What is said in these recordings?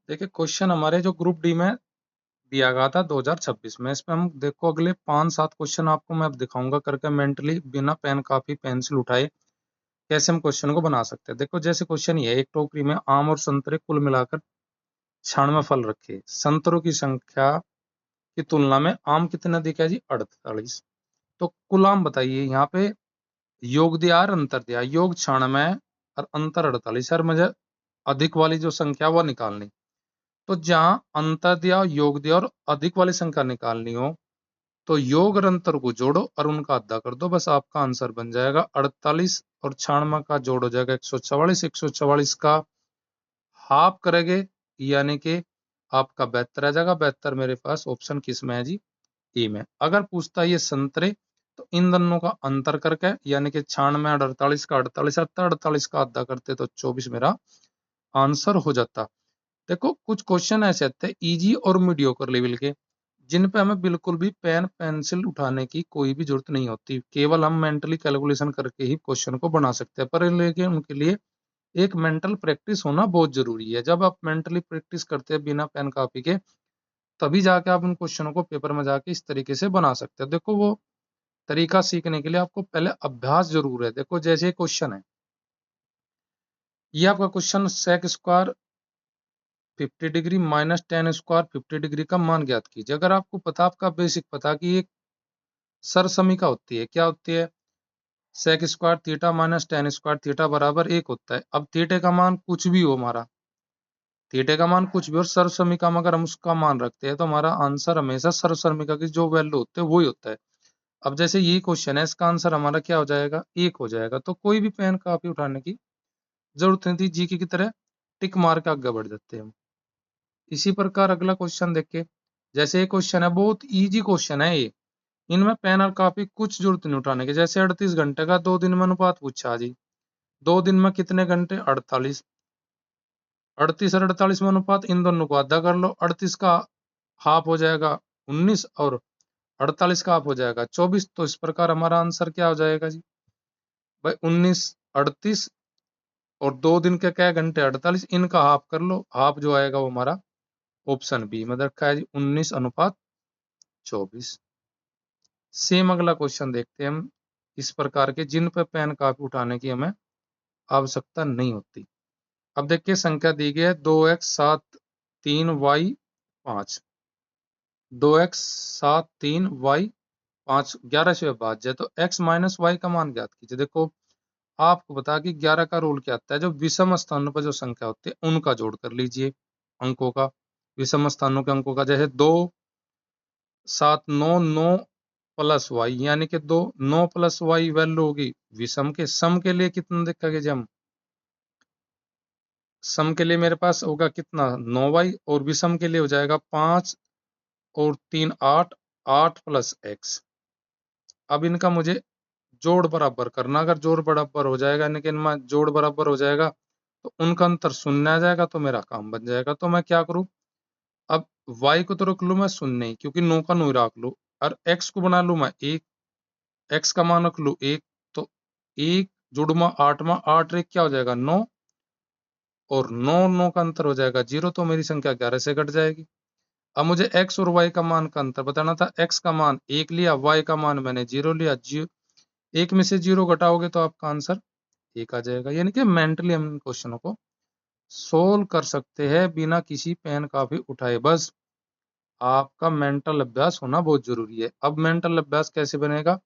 देखिए क्वेश्चन हमारे जो ग्रुप डी में दिया गया था 2026 में, इसमें हम देखो अगले 5-7 क्वेश्चन आपको मैं अब दिखाऊंगा करके मेंटली बिना पेन कापी पेंसिल उठाए कैसे हम क्वेश्चन को बना सकते हैं। देखो जैसे क्वेश्चन ये है, एक टोकरी में आम और संतरे कुल मिलाकर 96 फल रखे, संतरों की संख्या की तुलना में आम कितने दिखे जी 48। तो कुल आम बताइए। यहाँ पे योग दिया और अंतर दिया, योग 96 और अंतर 48, सर मुझे अधिक वाली जो संख्या वो निकालनी। तो जहां अंतर दिया, योग दिया और अधिक वाली संख्या निकालनी हो तो योग और अंतर को जोड़ो और उनका आधा कर दो, बस आपका आंसर बन जाएगा 48 और 96 का जोड़ हो जाएगा 144, 144 का हाफ करेंगे यानी कि आपका 72 आ जाएगा। 72 मेरे पास ऑप्शन किस में है जी, ए में। अगर पूछता है ये संतरे तो इन दोनों का अंतर करके यानी कि 96 और 48 का 48 आता, 48 का आधा करते तो 24 मेरा आंसर हो जाता। देखो कुछ क्वेश्चन ऐसे आते हैं इजी और मीडियोकर लेवल के, जिन पे हमें बिल्कुल भी पेन पेंसिल उठाने की कोई भी जरूरत नहीं होती, केवल हम मेंटली कैलकुलेशन करके ही क्वेश्चन को बना सकते हैं। पर लेकिन उनके लिए एक मेंटल प्रैक्टिस होना बहुत जरूरी है। जब आप मेंटली प्रैक्टिस करते हैं बिना पेन कॉपी के, तभी जाके आप उन क्वेश्चनों को पेपर में जाके इस तरीके से बना सकते हैं। देखो वो तरीका सीखने के लिए आपको पहले अभ्यास जरूर है। देखो जैसे क्वेश्चन है, ये आपका question sec square 50 degree minus tan square 50 degree का मान ज्ञात कीजिए। अगर आपको पता, आपका बेसिक पता कि एक सरसमीका होती है, क्या होती है, sec square theta minus tan square theta बराबर 1 होता है। अब थीटे का मान कुछ भी हो, हमारा थीटे का मान कुछ भी और सरसमीका में अगर हम उसका मान रखते हैं तो हमारा आंसर हमेशा सरसमीका की जो वैल्यू होते है वही होता है। अब जैसे ये क्वेश्चन है, इसका आंसर हमारा क्या हो जाएगा, 1 हो जाएगा। तो कोई भी पेन कॉपी उठाने की जरूरत नहीं थी, जीके की तरह टिक मार के आगे बढ़ जाते हैं हम। इसी प्रकार अगला क्वेश्चन देखिए, जैसे ये क्वेश्चन है, बहुत इजी क्वेश्चन है ये, इनमें पेन और कॉपी कुछ जरूरत नहीं उठाने की। जैसे 38 घंटे का 2 दिन में अनुपात पूछा जी, 2 दिन में कितने घंटे, 48, 38 और 48 में अनुपात, इन दोनों को आधा कर लो, 38 का हाफ हो जाएगा 19 और 48 का हाफ हो जाएगा 24। तो इस प्रकार हमारा आंसर क्या हो जाएगा जी भाई, 19 38 और 2 दिन के क्या घंटे 48, इनका हाफ कर लो, हाफ जो आएगा वो हमारा ऑप्शन बी में रखा है जी, 19 अनुपात 24। सेम अगला क्वेश्चन देखते हैं हम, इस प्रकार के जिन पे पेन कापी उठाने की हमें आवश्यकता नहीं होती। अब देखिए संख्या दी गई है 2x 7 3y 5, 2x 7 3y 5 11 से विभाज्य है, तो x माइनस वाई का मान ज्ञात कीजिए। देखो आपको बता कि 11 का रूल क्या आता है, जो विषम स्थानों पर जो संख्या होती है उनका जोड़ कर लीजिए अंकों का, विषम स्थानों के अंकों का। जैसे 2 7 9 9 प्लस वाई यानी कि 2 9 प्लस वाई वैल्यू होगी विषम के। सम के लिए कितना देखेंगे जब हम, सम के लिए मेरे पास होगा कितना 9y और विषम के लिए हो जाएगा 5 और 3 8, 8 प्लस x। अब इनका मुझे जोड़ बराबर करना, अगर जोड़ बराबर हो जाएगा यानी कि इनमें जोड़ बराबर हो जाएगा तो उनका अंतर शून्य आ जाएगा, तो मेरा काम बन जाएगा। तो मैं क्या करूं, अब y को तो रख लू मैं शून्य ही, क्योंकि 9 का 9 रख लू, और x को बना लू मैं 1, x का मान रख लू 1, तो 1 जुड़मा 8 में 8 1 क्या हो जाएगा 9, और 9 9 का अंतर हो जाएगा 0, तो मेरी संख्या 11 से घट जाएगी। अब मुझे x और y का मान का अंतर बताना था, x का मान 1 लिया, y का मान मैंने 0 लिया, 1 में से 0 घटाओगे तो आपका आंसर 1 आ जाएगा। यानी कि मेंटली हम क्वेश्चनों को सोल्व कर सकते हैं बिना किसी पेन कापी उठाए। बस आपका मेंटल अभ्यास होना बहुत जरूरी है। अब मेंटल अभ्यास कैसे बनेगा,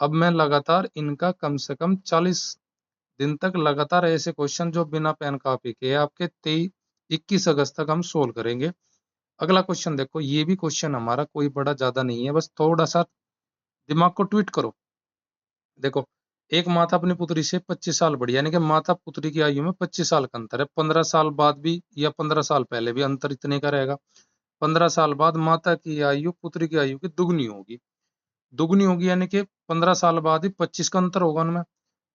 अब मैं लगातार इनका कम से कम 40 दिन तक लगातार ऐसे क्वेश्चन जो बिना पेन कॉपी के आपके 21 अगस्त तक हम सोल्व करेंगे। अगला क्वेश्चन देखो, ये भी क्वेश्चन हमारा कोई बड़ा ज्यादा नहीं है, बस थोड़ा सा दिमाग को ट्वीट करो। देखो एक माता अपनी पुत्री से 25 साल बड़ी, यानी कि माता पुत्री की आयु में 25 साल का अंतर है। 15 साल बाद भी या 15 साल पहले भी अंतर इतने का रहेगा। 15 साल बाद माता की आयु पुत्री की आयु की दुगनी होगी, दुगनी होगी यानी कि 15 साल बाद ही 25 का अंतर होगा उनमें।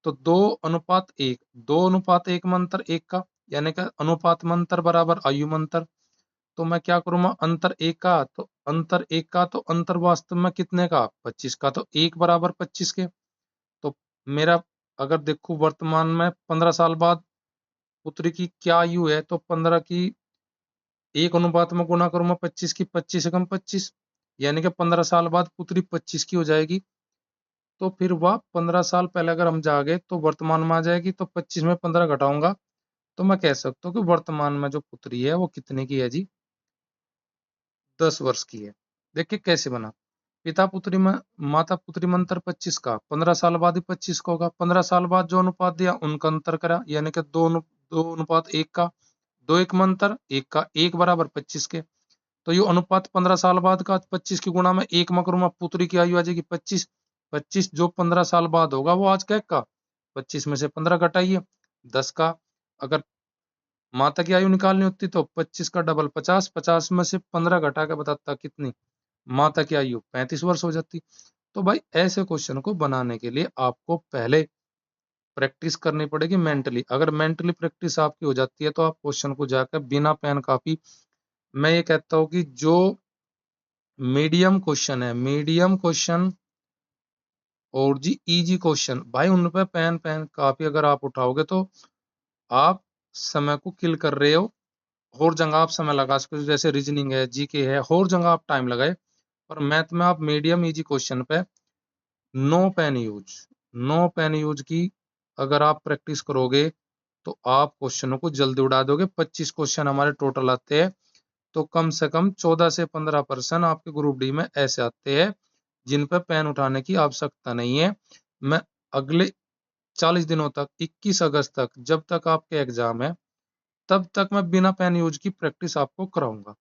तो 2:1, 2:1 में अंतर 1 का, यानी कि अनुपात में अंतर बराबर आयु में अंतर। तो मैं क्या करूंगा, अंतर 1 का, तो अंतर 1 का, तो अंतर वास्तव में कितने का 25 का, तो 1 बराबर 25 के। तो मेरा अगर देखूं वर्तमान में 15 साल बाद पुत्री की क्या आयु है, तो 15 की एक अनुपात में गुना करूंगा 25 की, 25 से कम 25, यानी कि 15 साल बाद पुत्री 25 की हो जाएगी। तो फिर वह 15 साल पहले अगर हम जागे तो वर्तमान में आ जाएगी, तो 25 में 15 घटाऊंगा तो मैं कह सकता हूँ कि वर्तमान में जो पुत्री है वो कितने की है जी, 10 वर्ष की है। देखिए कैसे बना, पिता पुत्री में माता पुत्री में अंतर 25 का, 15 साल बाद ही 25 का होगा। 15 साल बाद जो अनुपात दिया उनका अंतर करा, यानी कि दो अनुपात एक का, दो एक में अंतर, एक का एक बराबर 25 के। तो ये अनुपात 15 साल बाद का 25 की गुणा में एक में करूंगा, पुत्री की आयु आ जाएगी 25। 25 जो 15 साल बाद होगा वो आज का 25 में से 15 घटाइए 10 का। अगर माता की आयु निकालनी होती तो 25 का डबल 50, 50 में से 15 घटा के बताता कितनी, माता की आयु 35 वर्ष हो जाती। तो भाई ऐसे क्वेश्चन को बनाने के लिए आपको पहले प्रैक्टिस करनी पड़ेगी मेंटली। अगर मेंटली प्रैक्टिस आपकी हो जाती है तो आप क्वेश्चन को जाकर बिना पेन कॉपी, मैं ये कहता हूँ कि जो मीडियम क्वेश्चन है, मीडियम क्वेश्चन और जी इजी क्वेश्चन, भाई उन पे पेन कॉपी अगर आप उठाओगे तो आप समय को किल कर रहे हो। और जगह आप समय लगा सकते हो, जैसे रीजनिंग है, जीके है, और जगह आप टाइम लगाए। और मैथ में आप मीडियम इजी क्वेश्चन पे नो पेन यूज की अगर आप प्रैक्टिस करोगे तो आप क्वेश्चनों को जल्दी उड़ा दोगे। 25 क्वेश्चन हमारे टोटल आते हैं, तो कम से कम 14 से 15% आपके ग्रुप डी में ऐसे आते हैं जिन पे पेन उठाने की आवश्यकता नहीं है। मैं अगले 40 दिनों तक, 21 अगस्त तक, जब तक आपके एग्जाम है तब तक मैं बिना पेन यूज की प्रैक्टिस आपको कराऊंगा।